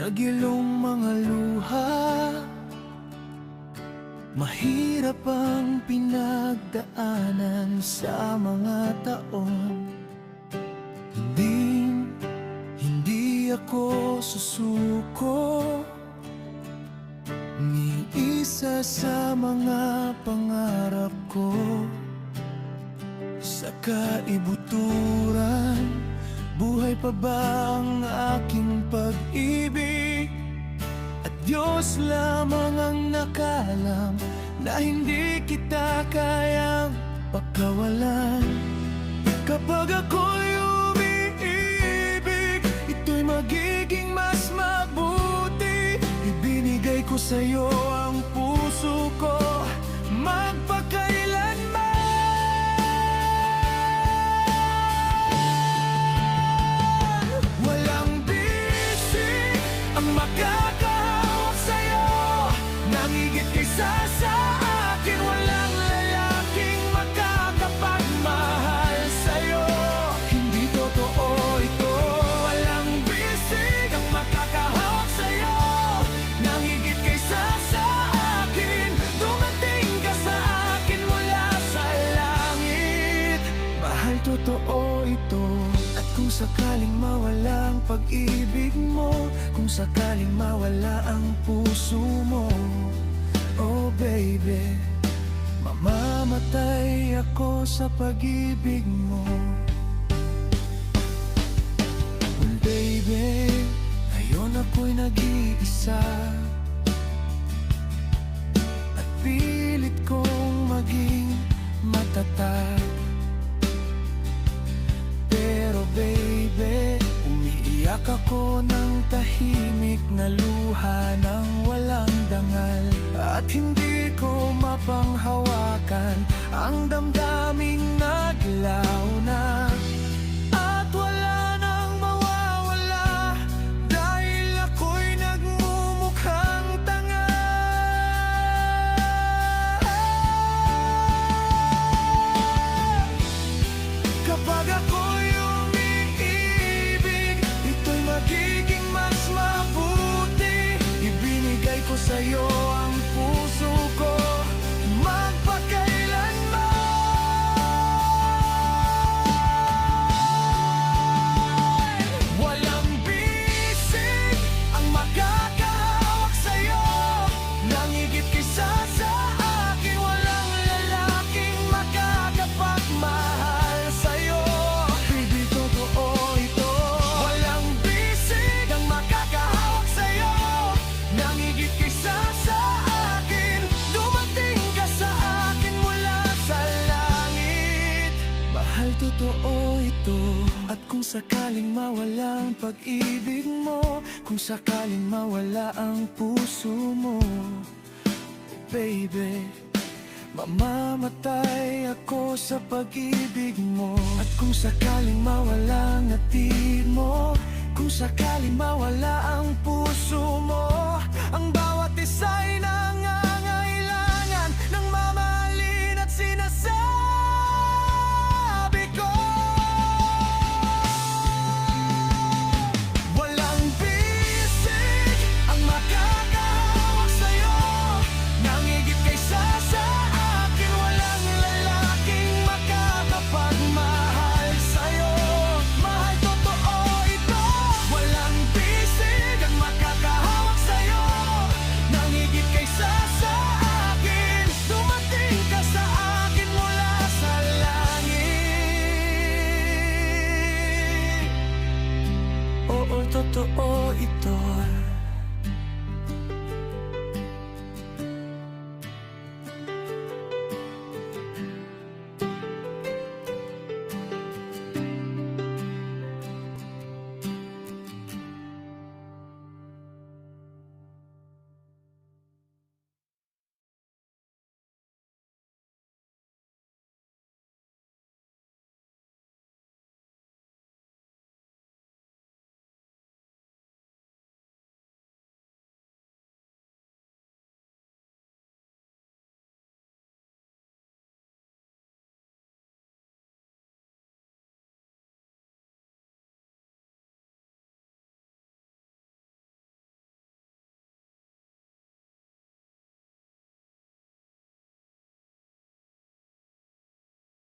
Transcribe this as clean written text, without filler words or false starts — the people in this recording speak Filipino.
Nagilong mga luha, mahirap ang pinagdaanan sa mga taon. Hindi ako susuko, ni isa sa mga pangarap ko. Sa kaibuturan, buhay pa ba ang aking pag-ibig? At Diyos lamang ang nakalam na hindi kita kayang pagkawalan. Kapag ako'y umiibig, ito'y magiging mas mabuti. Ibinigay ko sa'yo ang puso ko, magpakailanman. Walang bisig ang makakahawak sa'yo, nangigit kaysa sa akin. Walang lalaking makakapagmahal sa'yo, hindi totoo ito. Walang bisig ang makakahawak sa'yo, nangigit kaysa sa akin. Dumating ka sa akin mula sa langit, mahal, totoo ito. At kung sakaling mawala ang pag-ibig mo, kung sakaling mawala ang puso mo, oh baby, mamamatay ako sa pag-ibig mo. Well baby, ngayon ako'y nag-iisa, at pilit kong maging matatag. Pero baby, umiiyak ako ng tahimik na luha ng walang dangal. At hindi ko mapanghawakan ang damdaming naglaw na. At wala nang mawawala, dahil ako'y nagmumukhang tanga. Kapag ako'y umiibig, ito'y magiging mas mabuti. Ibinigay ko sa'yo ang puso ko, magpakailanman. Walang bisig ang makakahawak sa'yo, nangigit kaysa sa akin. Walang lalaking makakapagmahal sa'yo, baby, totoo ito. Walang bisig ang makakahawak sa'yo, nangigit kaysa sa akin. Dumating ka sa akin mula sa langit, mahal, totoo ito. At kung sakaling mawala ang pag-ibig mo, kung sakaling mawala ang puso mo, baby, mamamatay ako sa pag-ibig mo. At kung sakaling mawala ang atid mo, kung sakaling mawala